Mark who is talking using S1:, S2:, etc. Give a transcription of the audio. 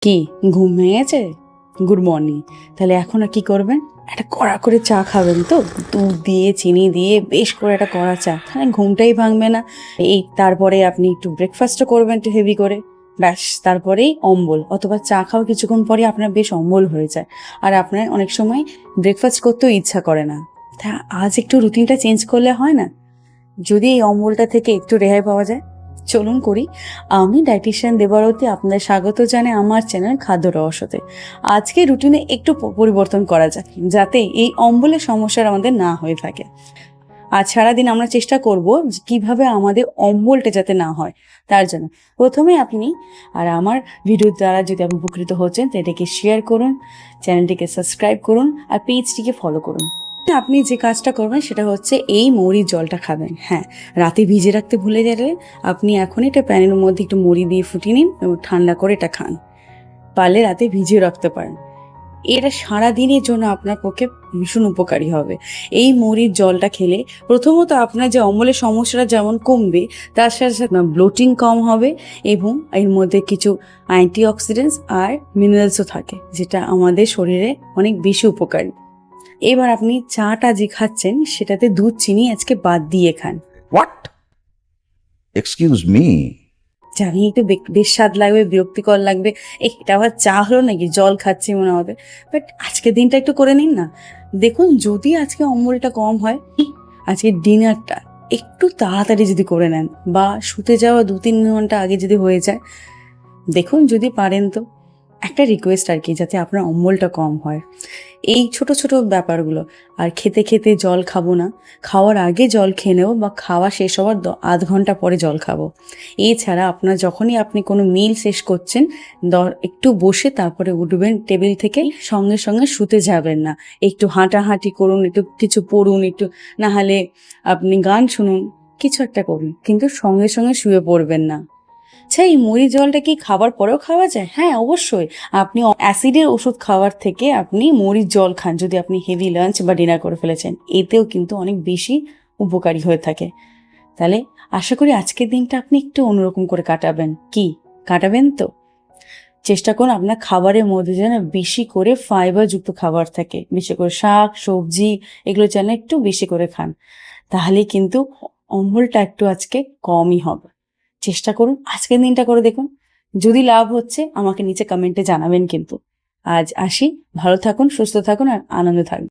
S1: কি ঘুম ভেঙেছে? Good morning. তাহলে এখন আর কি করবেন? একটা কড়া করে চা খাবেন তো, দুধ দিয়ে চিনি দিয়ে বেশ করে একটা কড়া চা, তাহলে ঘুমটাই ভাঙবে না। তারপরে আপনি একটু ব্রেকফাস্টও করবেন একটু হেভি করে, ব্যাস তারপরেই অম্বল অথবা চা খাওয়া কিছুক্ষণ পরে আপনার বেশ অম্বল হয়ে যায়, আর আপনার অনেক সময় ব্রেকফাস্ট করতেও ইচ্ছা করে না। তা আজ একটু রুটিনটা চেঞ্জ করলে হয় না? যদি এই অম্বলটা থেকে একটু রেহাই পাওয়া যায়, চলুন করি। আমি ডায়েটিশিয়ান দেবারতী আপনাদের স্বাগত জানাই আমার চ্যানেল খাদ্য রহস্যতে। আজকে রুটিনে একটু পরিবর্তন করা যাক, যাতে এই অম্বলের সমস্যার আমাদের না হয়ে থাকে। আজ সারাদিন আমরা চেষ্টা করব কিভাবে আমাদের অম্বলটা যাতে না হয়। তার জন্য প্রথমে আপনি আর আমার ভিডিওর দ্বারা যদি আপনি উপকৃত হচ্ছেন, তো এটাকে শেয়ার করুন, চ্যানেলটিকে সাবস্ক্রাইব করুন আর পেজটিকে ফলো করুন। আপনি যে কাজটা করবেন সেটা হচ্ছে এই মৌরির জলটা খাবেন। হ্যাঁ, রাতে ভিজে রাখতে ভুলে গেলে আপনি এখন এটা প্যানের মধ্যে একটু মুড়ি দিয়ে ফুটিয়ে নিন এবং ঠান্ডা করে এটা খান। পারলে রাতে ভিজিয়ে রাখতে পারেন। এটা সারা দিনের জন্য আপনার পক্ষে ভীষণ উপকারী হবে। এই মৌরির জলটা খেলে প্রথমত আপনার যে অম্বলের সমস্যাটা যেমন কমবে, তার সাথে সাথে ব্লোটিং কম হবে এবং এর মধ্যে কিছু অ্যান্টিঅক্সিডেন্টস আর মিনারেলসও থাকে, যেটা আমাদের শরীরে অনেক বেশি উপকারী। এবার আপনি চাটা যে খাচ্ছেন সেটাতে দুধ চিনি আজকে বাদ দিয়ে খান।
S2: What? Excuse me.
S1: জানি একটু বেশ স্বাদ লাগবে, বিরক্তিকর লাগবে, এটা আবার চা হলো নাকি, জল খাচ্ছি মনে হবে, বাট আজকের দিনটা একটু করে নিন না। দেখুন, যদি আজকে অম্বলটা কম হয়, আজকে ডিনারটা একটু তাড়াতাড়ি যদি করে নেন বা শুতে যাওয়া 2-3 ঘন্টা আগে যদি হয়ে যায়, দেখুন যদি পারেন তো। একটা রিকোয়েস্ট আর কি, যাতে আপনার অম্বলটা কম হয়, এই ছোট ছোট ব্যাপারগুলো। আর খেতে খেতে জল খাবো না, খাওয়ার আগে জল খেয়ে নেবো বা খাওয়া শেষ হওয়ার আধ ঘন্টা পরে জল খাবো। এছাড়া আপনার যখনই আপনি কোনো মিল শেষ করছেন, একটু বসে তারপরে উঠবেন টেবিল থেকে, সঙ্গে সঙ্গে শুতে যাবেন না। একটু হাঁটাহাঁটি করুন, একটু কিছু পড়ুন, একটু না হলে আপনি গান শুনুন, কিছু একটা করুন, কিন্তু সঙ্গে সঙ্গে শুয়ে পড়বেন না। আচ্ছা, এই মুড়ি জলটা কি খাবার পরেও খাওয়া যায়? হ্যাঁ, অবশ্যই। আপনি অ্যাসিডের ওষুধ খাওয়ার থেকে আপনি মুড়ির জল খান, যদি আপনি হেভি লাঞ্চ বা ডিনার করে ফেলেছেন, এতেও কিন্তু অনেক বেশি উপকারী হয়ে থাকে। তাহলে আশা করি আজকের দিনটা আপনি একটু অন্যরকম করে কাটাবেন। কি কাটাবেন তো? চেষ্টা করুন আপনার খাবারের মধ্যে যেন বেশি করে ফাইবারযুক্ত খাবার থাকে, বেশি করে শাক সবজি, এগুলো যেন একটু বেশি করে খান। তাহলে কিন্তু অম্বলটা একটু আজকে কমই হবে। চেষ্টা করুন, আজকের দিনটা করে দেখুন। যদি লাভ হচ্ছে আমাকে নিচে কমেন্টে জানাবেন কিন্তু। আজ আসি, ভালো থাকুন, সুস্থ থাকুন আর আনন্দে থাকুন।